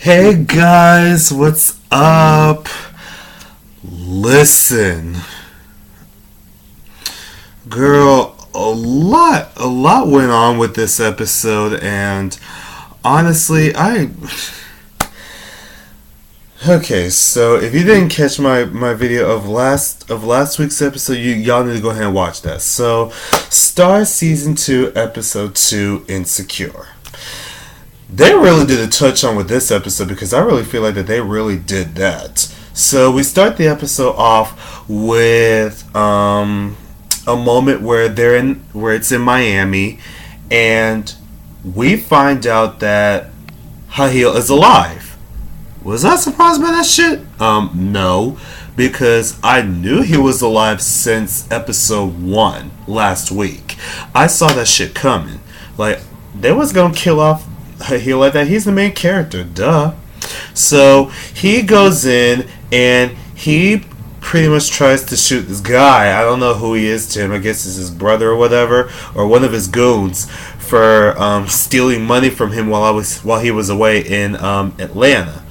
Hey guys, what's up? Listen, girl, a lot went on with this episode, and honestly, okay. So if you didn't catch my video of last week's episode, y'all need to go ahead and watch that. So, Star season 2, episode 2, Insecure. They really did a touch on with this episode because I really feel like that they really did that. So we start the episode off with a moment where where it's in Miami, and we find out that Hahil is alive. Was I surprised by that shit? No, because I knew he was alive since episode 1 last week. I saw that shit coming. Like, they was gonna kill off Hahil like that. He's the main character, duh. So he goes in and he pretty much tries to shoot this guy. I don't know who he is to him. I guess it's his brother or whatever, or one of his goons, for stealing money from him while he was away in Atlanta.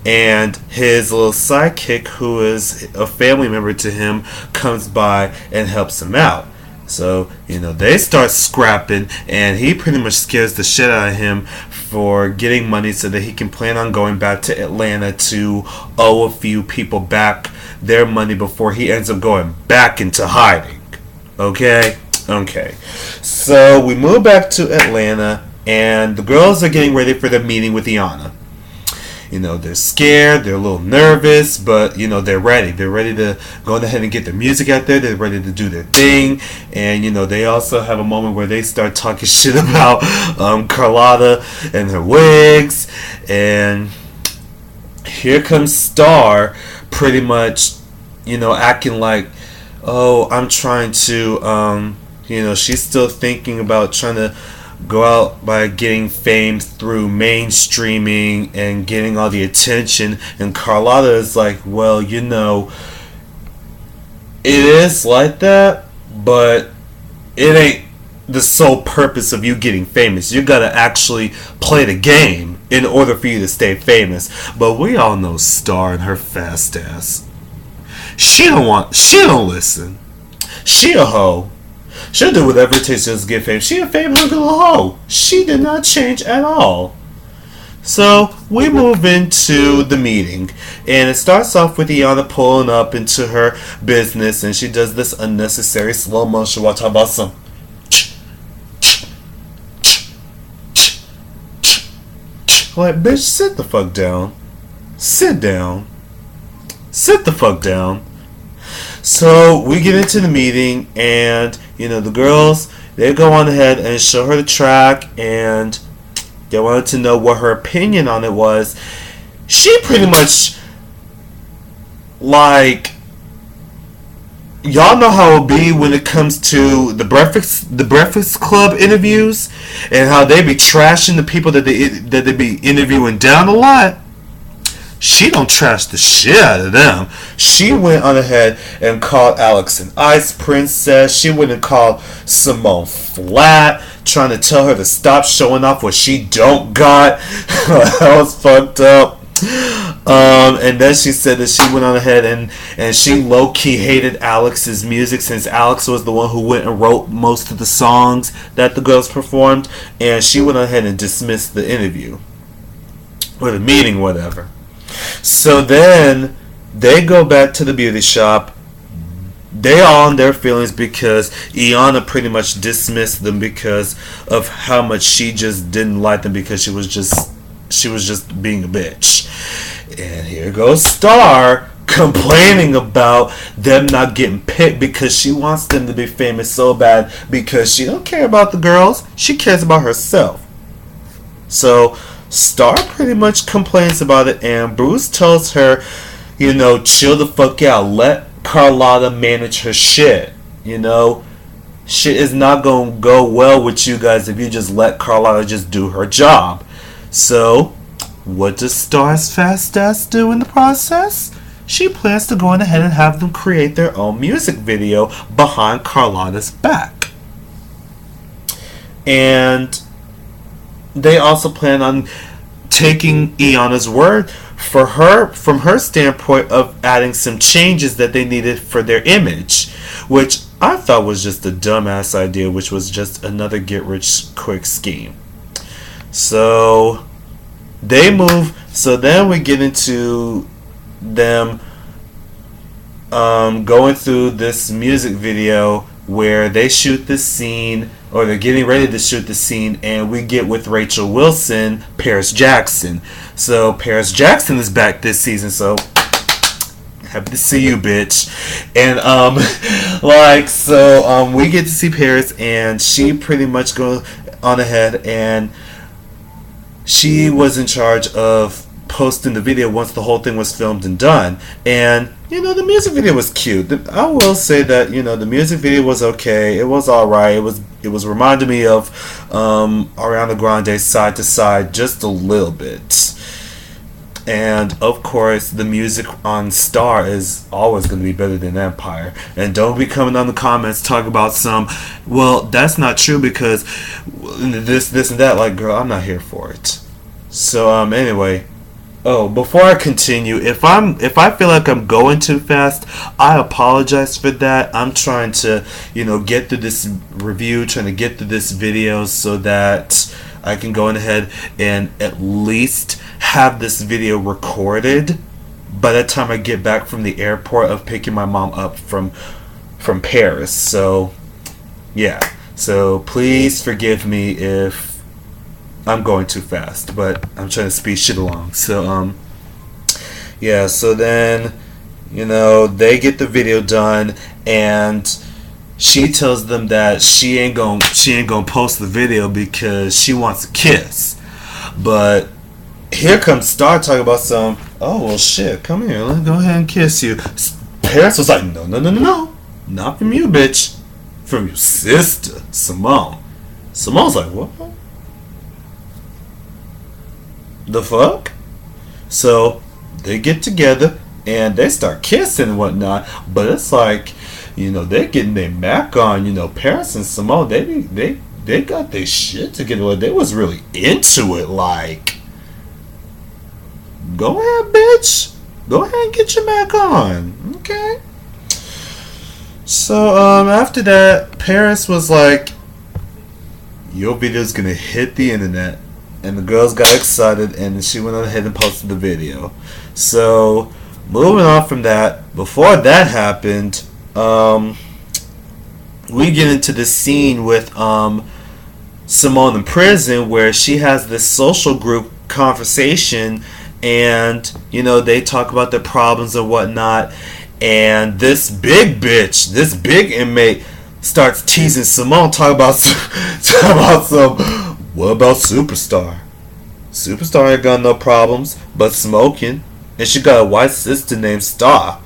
And his little sidekick, who is a family member to him, comes by and helps him out. So, they start scrapping, and he pretty much scares the shit out of him for getting money so that he can plan on going back to Atlanta to owe a few people back their money before he ends up going back into hiding. Okay? Okay. So, we move back to Atlanta, and the girls are getting ready for the meeting with Iyanna. They're scared, they're a little nervous, but, they're ready. They're ready to go ahead and get their music out there. They're ready to do their thing. And, they also have a moment where they start talking shit about Carlotta and her wigs. And here comes Star pretty much, acting like, oh, I'm trying to, she's still thinking about trying to go out by getting fame through mainstreaming and getting all the attention. And Carlotta is like, well, it is like that, but it ain't the sole purpose of you getting famous. You gotta actually play the game in order for you to stay famous. But we all know Star and her fast ass. She don't listen. She a hoe. She'll do whatever it takes just to get fame. She a fame-hungry little hoe. She did not change at all. So, we move into the meeting. And it starts off with Iyanna pulling up into her business. And she does this unnecessary slow motion while talking about some... Like, bitch, sit the fuck down. Sit down. Sit the fuck down. So we get into the meeting, and the girls, they go on ahead and show her the track, and they wanted to know what her opinion on it was. She pretty much, like, y'all know how it'll be when it comes to the Breakfast Club interviews, and how they be trashing the people that they be interviewing down a lot. She don't trash the shit out of them. She went on ahead and called Alex an ice princess. She went and called Simone flat, trying to tell her to stop showing off what she don't got. That was fucked up. And then she said that she went on ahead and she low-key hated Alex's music, since Alex was the one who went and wrote most of the songs that the girls performed. And she went on ahead and dismissed the interview. Or the meeting, whatever. So then they go back to the beauty shop. They all in their feelings because Iyanna pretty much dismissed them because of how much she just didn't like them, because she was just being a bitch. And here goes Star complaining about them not getting picked because she wants them to be famous so bad, because she don't care about the girls. She cares about herself. So Star pretty much complains about it, and Bruce tells her, chill the fuck out. Let Carlotta manage her shit. Shit is not going to go well with you guys if you just let Carlotta just do her job. So, what does Star's fast ass do in the process? She plans to go on ahead and have them create their own music video behind Carlotta's back. And they also plan on taking Iana's word for her from her standpoint of adding some changes that they needed for their image, which I thought was just a dumbass idea, which was just another get rich quick scheme. So they move. So then we get into them going through this music video where they shoot this scene, or they're getting ready to shoot the scene, and we get with Rachel Wilson, Paris Jackson. So Paris Jackson is back this season, so happy to see you, bitch. And we get to see Paris, and she pretty much goes on ahead, and she was in charge of posting the video once the whole thing was filmed and done. And the music video was cute. I will say that the music video was okay. It was all right. It was reminding me of Ariana Grande Side to Side just a little bit. And of course, the music on Star is always going to be better than Empire. And don't be coming on the comments talking about well, that's not true because this and that. Like, girl, I'm not here for it. So anyway. Oh, before I continue, if I feel like I'm going too fast, I apologize for that. I'm trying to, get through this review, trying to get through this video so that I can go ahead and at least have this video recorded by the time I get back from the airport of picking my mom up from Paris. So, yeah. So please forgive me if I'm going too fast, but I'm trying to speed shit along. So yeah, so then they get the video done, and she tells them that she ain't gonna post the video because she wants a kiss. But here comes Star talking about oh well shit, come here, let's go ahead and kiss you. Paris was like, no, not from you, bitch, from your sister Simone. Simone's like, what the fuck? So they get together and they start kissing and whatnot, but it's like, they're getting their Mac on. Paris and Simone, they got their shit together. They was really into it. Like, go ahead, bitch, go ahead and get your Mac on, okay? So after that, Paris was like, your video's gonna hit the internet. And the girls got excited, and she went on ahead and posted the video. So, moving on from that, before that happened, we get into the scene with Simone in prison, where she has this social group conversation, and they talk about their problems and whatnot. And this big bitch, this big inmate, starts teasing Simone, talking about some. What about Superstar? Superstar ain't got no problems but smoking, and she got a white sister named Star.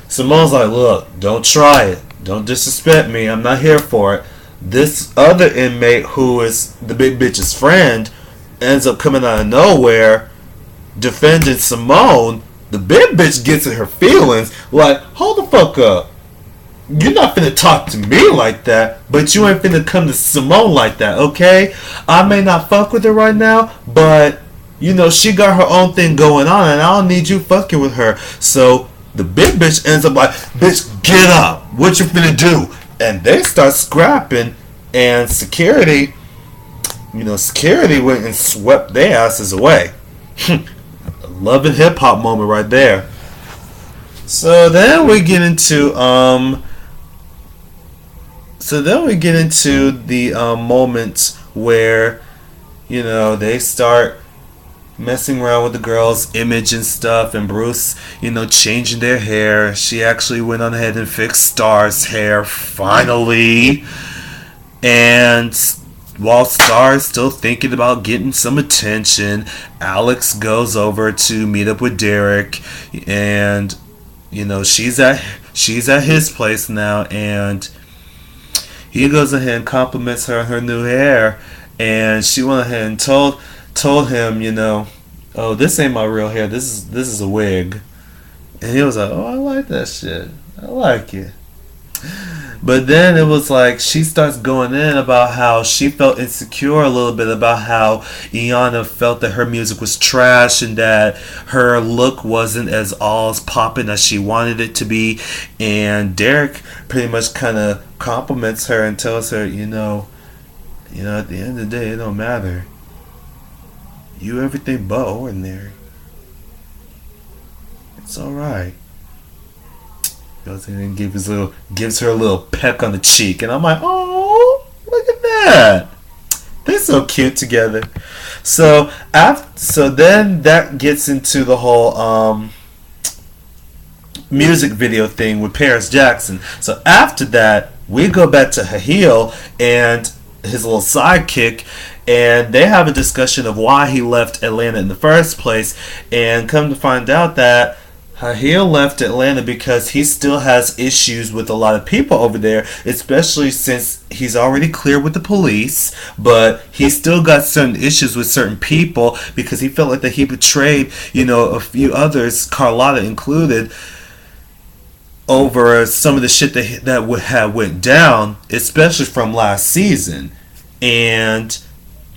Simone's like, look, don't try it. Don't disrespect me. I'm not here for it. This other inmate, who is the big bitch's friend, ends up coming out of nowhere defending Simone. The big bitch gets in her feelings, like, hold the fuck up. You're not finna talk to me like that, but you ain't finna come to Simone like that, okay? I may not fuck with her right now, but, she got her own thing going on, and I don't need you fucking with her. So, the big bitch ends up like, bitch, get up. What you finna do? And they start scrapping, and security went and swept their asses away. Love and hip-hop moment right there. So then we get into the moments where they start messing around with the girl's image and stuff, and Bruce changing their hair. She actually went on ahead and fixed Star's hair finally, and while Star is still thinking about getting some attention, Alex goes over to meet up with Derek, and she's at his place now, and he goes ahead and compliments her new hair, and she went ahead and told him, oh, this ain't my real hair, this is a wig. And he was like, oh, I like that shit, I like it. But then it was like she starts going in about how she felt insecure a little bit about how Iyanna felt that her music was trash and that her look wasn't as all as popping as she wanted it to be. And Derek pretty much kind of compliments her and tells her, at the end of the day, it don't matter. You everything but ordinary. It's alright. Goes in and gives her a little peck on the cheek, and I'm like, oh, look at that. They're so cute together. So then that gets into the whole music video thing with Paris Jackson. So after that, we go back to Halil and his little sidekick, and they have a discussion of why he left Atlanta in the first place. And come to find out that Halil left Atlanta because he still has issues with a lot of people over there, especially since he's already cleared with the police, but he still got certain issues with certain people because he felt like that he betrayed, a few others, Carlotta included, over some of the shit that would have went down, especially from last season. And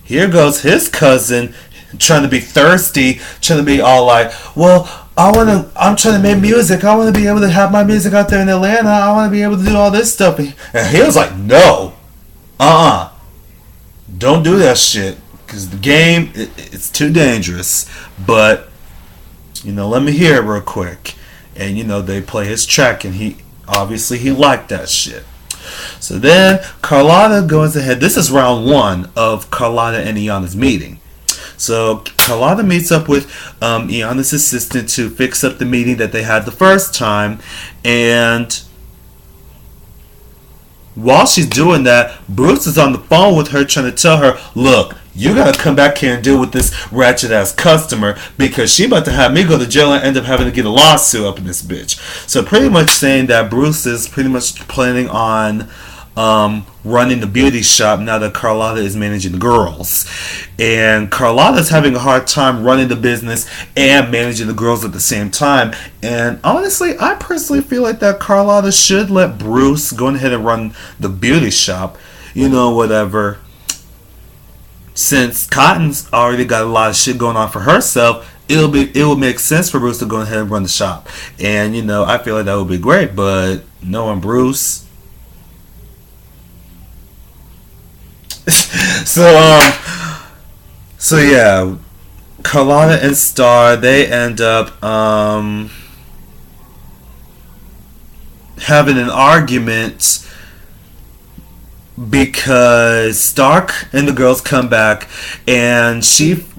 here goes his cousin trying to be thirsty, trying to be all like, well, I'm trying to make music. I want to be able to have my music out there in Atlanta. I want to be able to do all this stuff. And he was like, no. Don't do that shit. Because the game, it's too dangerous. But, let me hear it real quick. And, they play his track. And he liked that shit. So then Carlotta goes ahead. This is round 1 of Carlotta and Iyanna's meeting. So Carlotta meets up with Iyanna's assistant to fix up the meeting that they had the first time. And while she's doing that, Bruce is on the phone with her trying to tell her, look, you gotta come back here and deal with this ratchet ass customer because she about to have me go to jail and end up having to get a lawsuit up in this bitch. So pretty much saying that Bruce is pretty much planning on running the beauty shop now that Carlotta is managing the girls. And Carlotta's having a hard time running the business and managing the girls at the same time. And honestly, I personally feel like that Carlotta should let Bruce go ahead and run the beauty shop. Whatever. Since Cotton's already got a lot of shit going on for herself, it would make sense for Bruce to go ahead and run the shop. And I feel like that would be great, but knowing Bruce. So yeah, Carlotta and Star, they end up having an argument because Stark and the girls come back, and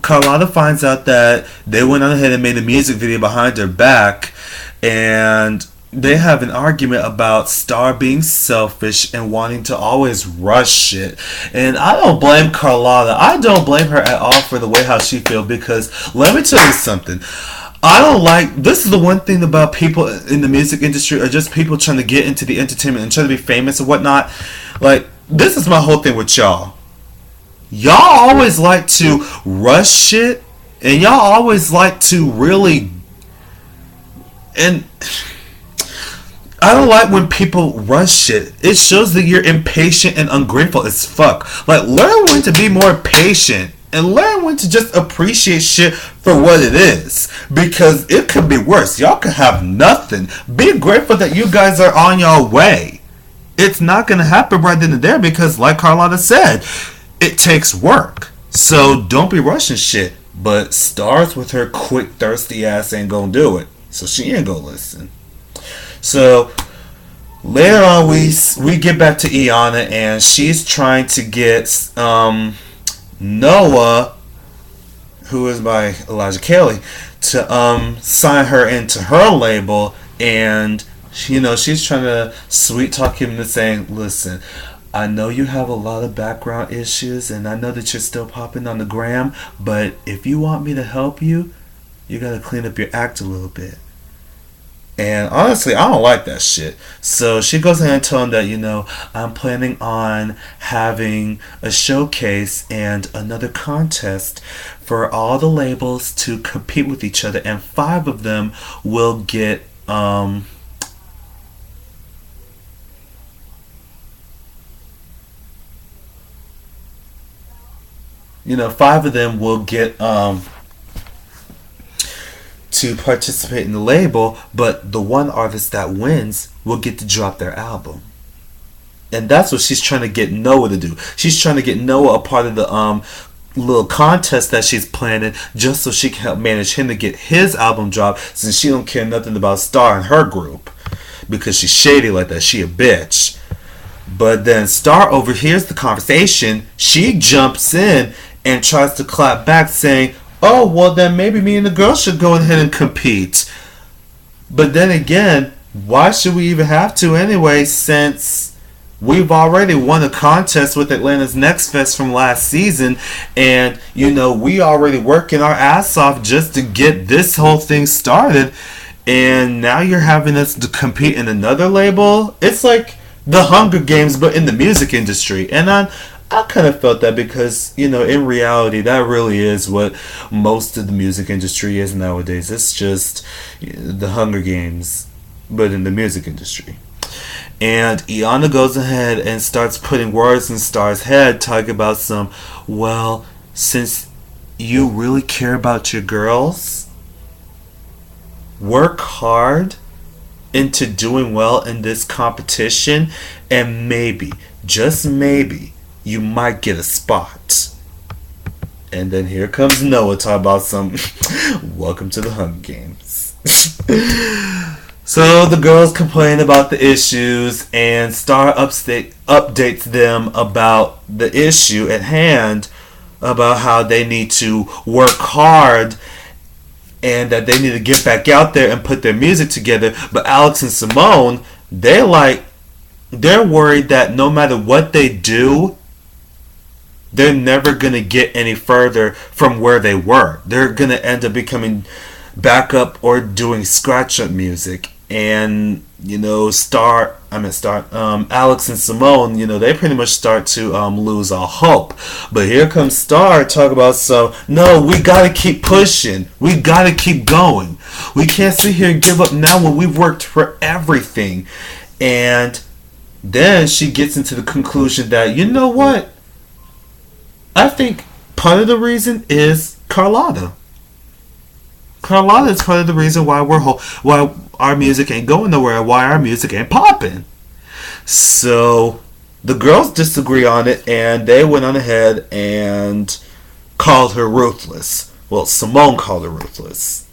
Carlotta finds out that they went on ahead and made a music video behind her back, and they have an argument about Star being selfish and wanting to always rush shit. And I don't blame Carlotta. I don't blame her at all for the way how she feels, because let me tell you something. This is the one thing about people in the music industry, or just people trying to get into the entertainment and trying to be famous and whatnot. Like, this is my whole thing with y'all. Y'all always like to rush shit, and y'all always like to really... And... I don't like when people rush shit. It shows that you're impatient and ungrateful as fuck. Like, learn when to be more patient and learn when to just appreciate shit for what it is. Because it could be worse. Y'all could have nothing. Be grateful that you guys are on your way. It's not going to happen right then and there because, like Carlotta said, it takes work. So don't be rushing shit. But Stars with her quick, thirsty ass ain't going to do it. So she ain't going to listen. So later on, we get back to Iyanna, and she's trying to get Noah, who is by Elijah Kelly, to sign her into her label. And she's trying to sweet talk him into saying, listen, I know you have a lot of background issues, and I know that you're still popping on the gram, but if you want me to help you, you gotta clean up your act a little bit. And honestly, I don't like that shit. So she goes ahead and tells him that, I'm planning on having a showcase and another contest for all the labels to compete with each other. And 5 of them will get 5 of them will get to participate in the label, but the one artist that wins will get to drop their album. And that's what she's trying to get Noah to do. She's trying to get Noah a part of the little contest that she's planning, just so she can help manage him to get his album dropped, since she don't care nothing about Star and her group, because she's shady like that. She a bitch. But then Star overhears the conversation. She jumps in and tries to clap back, saying, oh, well, then maybe me and the girl should go ahead and compete. But then again, why should we even have to anyway, since we've already won a contest with Atlanta's Next Fest from last season, and, we already working our ass off just to get this whole thing started, and now you're having us to compete in another label? It's like the Hunger Games, but in the music industry. And I kind of felt that because, in reality, that really is what most of the music industry is nowadays. It's just the Hunger Games, but in the music industry. And Iyanla goes ahead and starts putting words in Star's head, talking about well, since you really care about your girls, work hard into doing well in this competition, and maybe, just maybe, you might get a spot. And then here comes Noah talking about welcome to the Hunger Games. So the girls complain about the issues, and Star updates them about the issue at hand, about how they need to work hard and that they need to get back out there and put their music together. But Alex and Simone, they're worried that no matter what they do, they're never going to get any further from where they were. They're going to end up becoming backup or doing scratch-up music. And, Alex and Simone, they pretty much start to lose all hope. But here comes Star talking about, no, we got to keep pushing. We got to keep going. We can't sit here and give up now when we've worked for everything. And then she gets into the conclusion that, you know what? I think part of the reason is Carlotta. Carlotta is part of the reason why why our music ain't going nowhere, why our music ain't popping. So the girls disagree on it, and they went on ahead and called her ruthless. Well, Simone called her ruthless.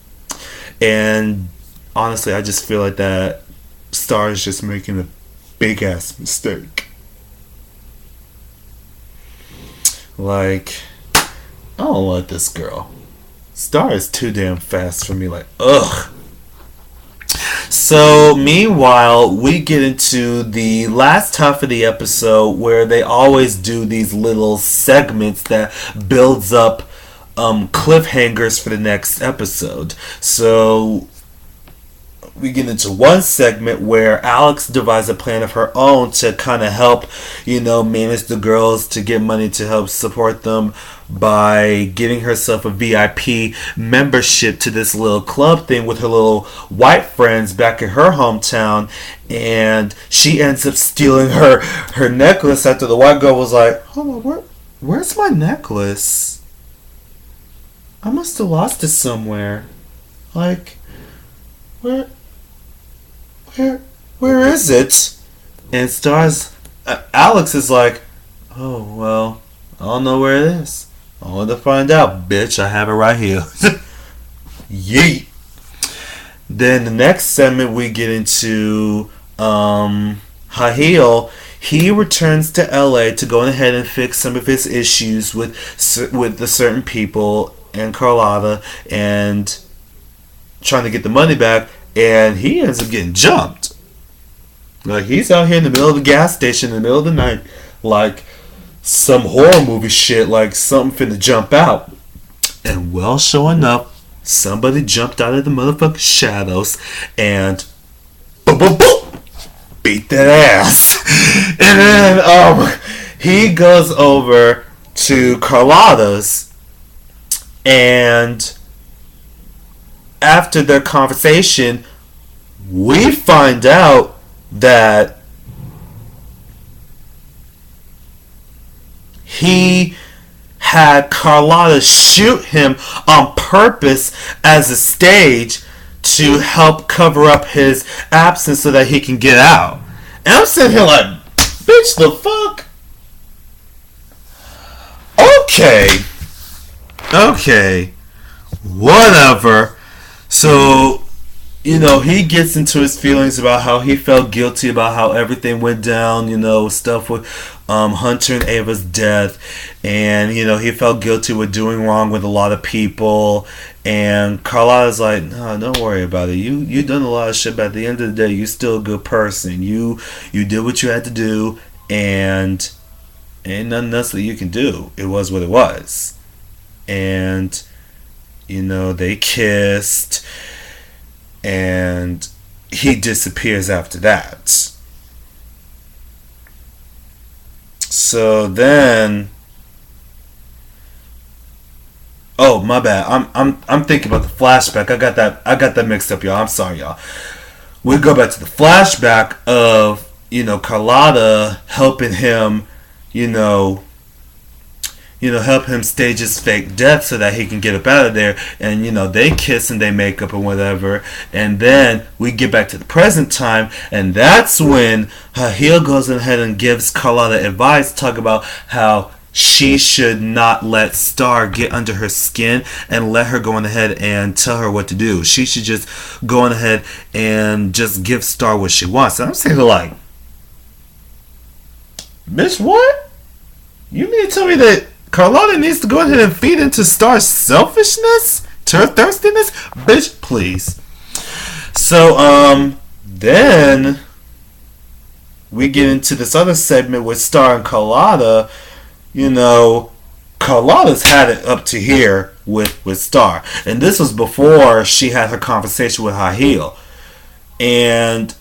And honestly, I just feel like that Star is just making a big ass mistake. Like, I don't like this girl. Star is too damn fast for me. Like, ugh. So, meanwhile, we get into the last half of the episode where they always do these little segments that builds up cliffhangers for the next episode. So, we get into one segment where Alex devised a plan of her own to kind of help, manage the girls, to get money to help support them by getting herself a VIP membership to this little club thing with her little white friends back in her hometown. And she ends up stealing her necklace after the white girl was like, hold on, where's my necklace? I must have lost it somewhere. Like, where is it? And Alex is like, oh, well, I don't know where it is. I want to find out, bitch. I have it right here. Yeet. Then the next segment we get into Hahil. He returns to LA to go ahead and fix some of his issues with the certain people and Carlotta and trying to get the money back. And he ends up getting jumped. Like, he's out here in the middle of the gas station in the middle of the night, like some horror movie shit, like something finna jump out. And well, sure enough, somebody jumped out of the motherfucking shadows and boom, boom, boom, beat that ass. And then he goes over to Carlotta's, and after their conversation, we find out that he had Carlotta shoot him on purpose as a stage to help cover up his absence so that he can get out. And I'm sitting here like, bitch, the fuck? Okay. Whatever. So, he gets into his feelings about how he felt guilty about how everything went down, stuff with Hunter and Ava's death. And, he felt guilty with doing wrong with a lot of people. And Carlotta's like, no, don't worry about it. You done a lot of shit, but at the end of the day, you're still a good person. You did what you had to do, and ain't nothing else that you can do. It was what it was. And, they kissed, and he disappears after that. So then, oh my bad. I'm thinking about the flashback. I got that mixed up, y'all. I'm sorry, y'all. We go back to the flashback of Carlotta helping him, help him stage his fake death so that he can get up out of there. And, they kiss and they make up and whatever. And then we get back to the present time. And that's when Hahil goes ahead and gives Carlotta advice, talk about how she should not let Star get under her skin and let her go on ahead and tell her what to do. She should just go on ahead and just give Star what she wants. And I'm saying like, bitch, what? You mean to tell me that Carlotta needs to go ahead and feed into Star's selfishness? Her thirstiness? Bitch, please. So, then we get into this other segment with Star and Carlotta. Carlotta's had it up to here with Star. And this was before she had her conversation with Hahil. And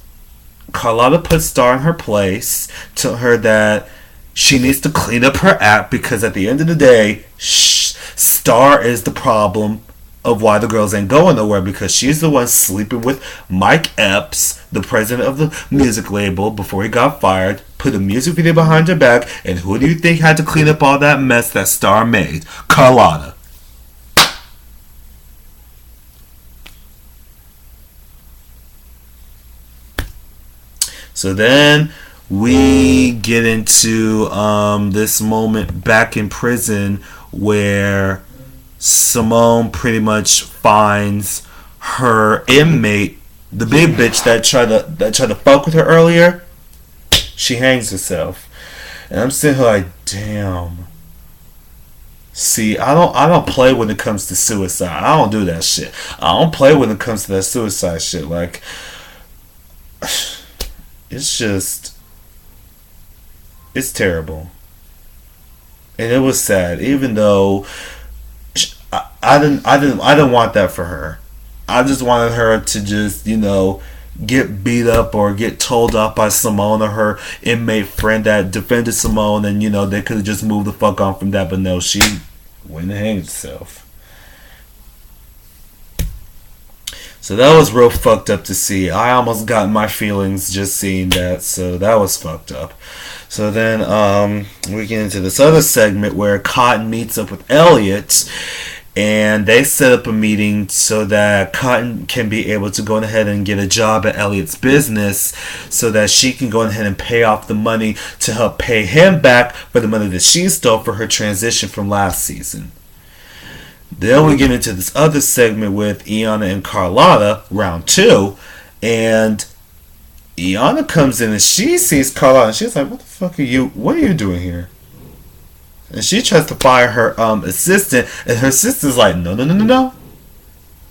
Carlotta put Star in her place, told her that she needs to clean up her act because at the end of the day, Star is the problem of why the girls ain't going nowhere, because she's the one sleeping with Mike Epps, the president of the music label, before he got fired, put a music video behind her back, and who do you think had to clean up all that mess that Star made? Carlotta. So then we get into this moment back in prison where Simone pretty much finds her inmate, the big bitch that tried to fuck with her earlier. She hangs herself, and I'm sitting here like, damn. See, I don't play when it comes to suicide. I don't do that shit. I don't play when it comes to that suicide shit. Like, it's terrible, and it was sad. Even though I didn't want that for her. I just wanted her to just get beat up or get told off by Simone or her inmate friend that defended Simone, and they could have just moved the fuck on from that. But no, she went and hanged herself. So that was real fucked up to see. I almost got my feelings just seeing that. So that was fucked up. So then we get into this other segment where Cotton meets up with Elliot, and they set up a meeting so that Cotton can be able to go ahead and get a job at Elliot's business so that she can go ahead and pay off the money to help pay him back for the money that she stole for her transition from last season. Then we get into this other segment with Iyanna and Carlotta, round 2, and Iyanna comes in and she sees Carlotta and she's like, what are you doing here? And she tries to fire her assistant, and her assistant's like, no.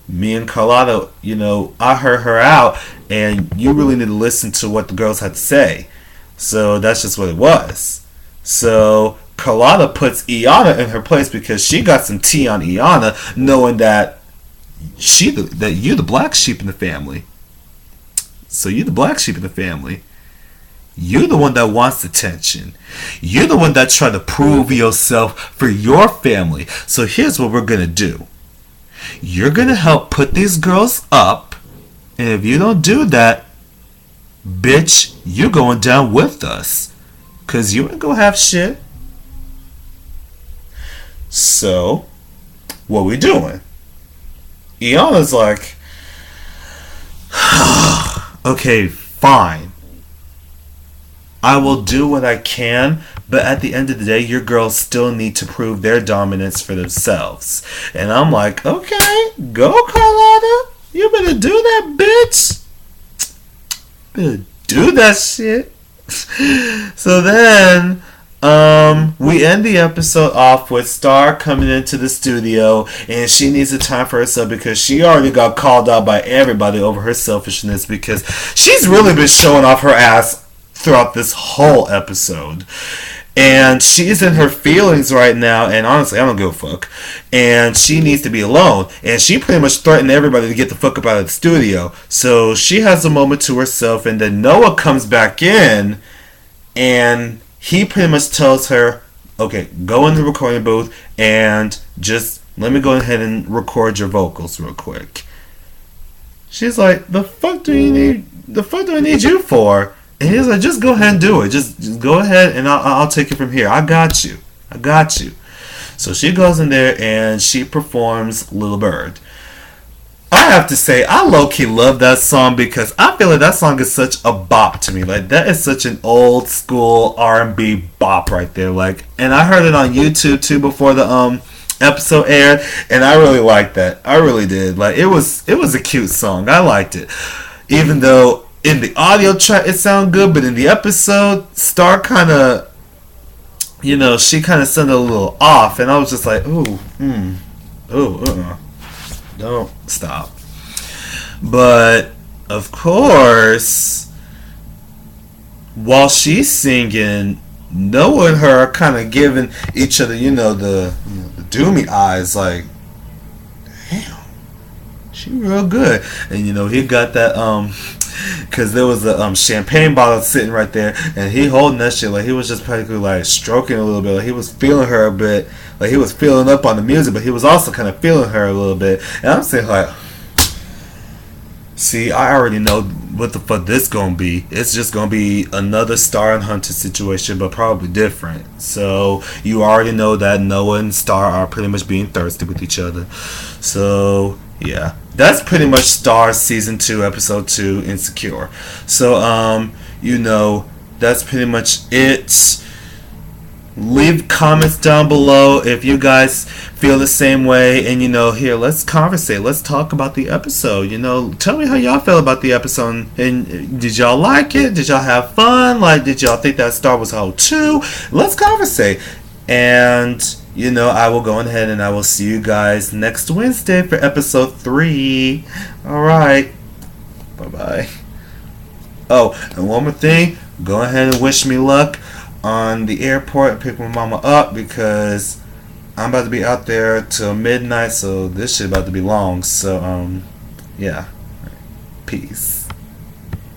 Me and Carlotta, I heard her out, and you really need to listen to what the girls had to say. So that's just what it was. So Carlotta puts Iyanna in her place because she got some tea on Iyanna, knowing that you're the black sheep in the family. So you're the black sheep in the family. You're the one that wants attention. You're the one that tried to prove yourself for your family. So here's what we're going to do. You're going to help put these girls up. And if you don't do that, bitch, you're going down with us. Because you ain't going to have shit. So, what we doing? Iana's like, okay, fine. I will do what I can, but at the end of the day, your girls still need to prove their dominance for themselves. And I'm like, okay, go Carlotta. You better do that, bitch. Better do that shit. So then, we end the episode off with Star coming into the studio, and she needs a time for herself because she already got called out by everybody over her selfishness because she's really been showing off her ass throughout this whole episode. And she's in her feelings right now, and honestly, I don't give a fuck. And she needs to be alone. And she pretty much threatened everybody to get the fuck up out of the studio. So she has a moment to herself, and then Noah comes back in, and he pretty much tells her, okay, go in the recording booth, and just let me go ahead and record your vocals real quick. She's like, the fuck do I need you for? And he's like, just go ahead and do it. Just go ahead and I'll take it from here. I got you. So she goes in there and she performs Little Bird. I have to say, I low-key love that song because I feel like that song is such a bop to me. Like, that is such an old school R&B bop right there. Like, and I heard it on YouTube too before the episode aired, and I really liked that. I really did. Like, it was a cute song. I liked it. Even though in the audio track it sounded good, but in the episode, Star kind of, she kind of sounded a little off, and I was just like, don't stop. But of course, while she's singing, Noah and her are kind of giving each other, the doomy eyes, like, damn, she real good. And he got that because there was a champagne bottle sitting right there, and he holding that shit like he was just practically like stroking a little bit, like he was feeling her a bit, like he was feeling up on the music, but he was also kind of feeling her a little bit. And I'm saying, like, see, I already know what the fuck this gonna be. It's just gonna be another Star and Hunter situation, but probably different. So you already know that Noah and Star are pretty much being thirsty with each other. So yeah, that's pretty much Star season 2, episode 2, Insecure. So that's pretty much it. Leave comments down below if you guys feel the same way, and here, let's conversate, let's talk about the episode. Tell me how y'all feel about the episode, and did y'all like it? Did y'all have fun? Like, did y'all think that Star was hoe too? Let's conversate. And I will go ahead and I will see you guys next Wednesday for episode 3. Alright, bye bye. Oh, and one more thing, go ahead and wish me luck on the airport and pick my mama up because I'm about to be out there till midnight, so this shit about to be long. So yeah, peace.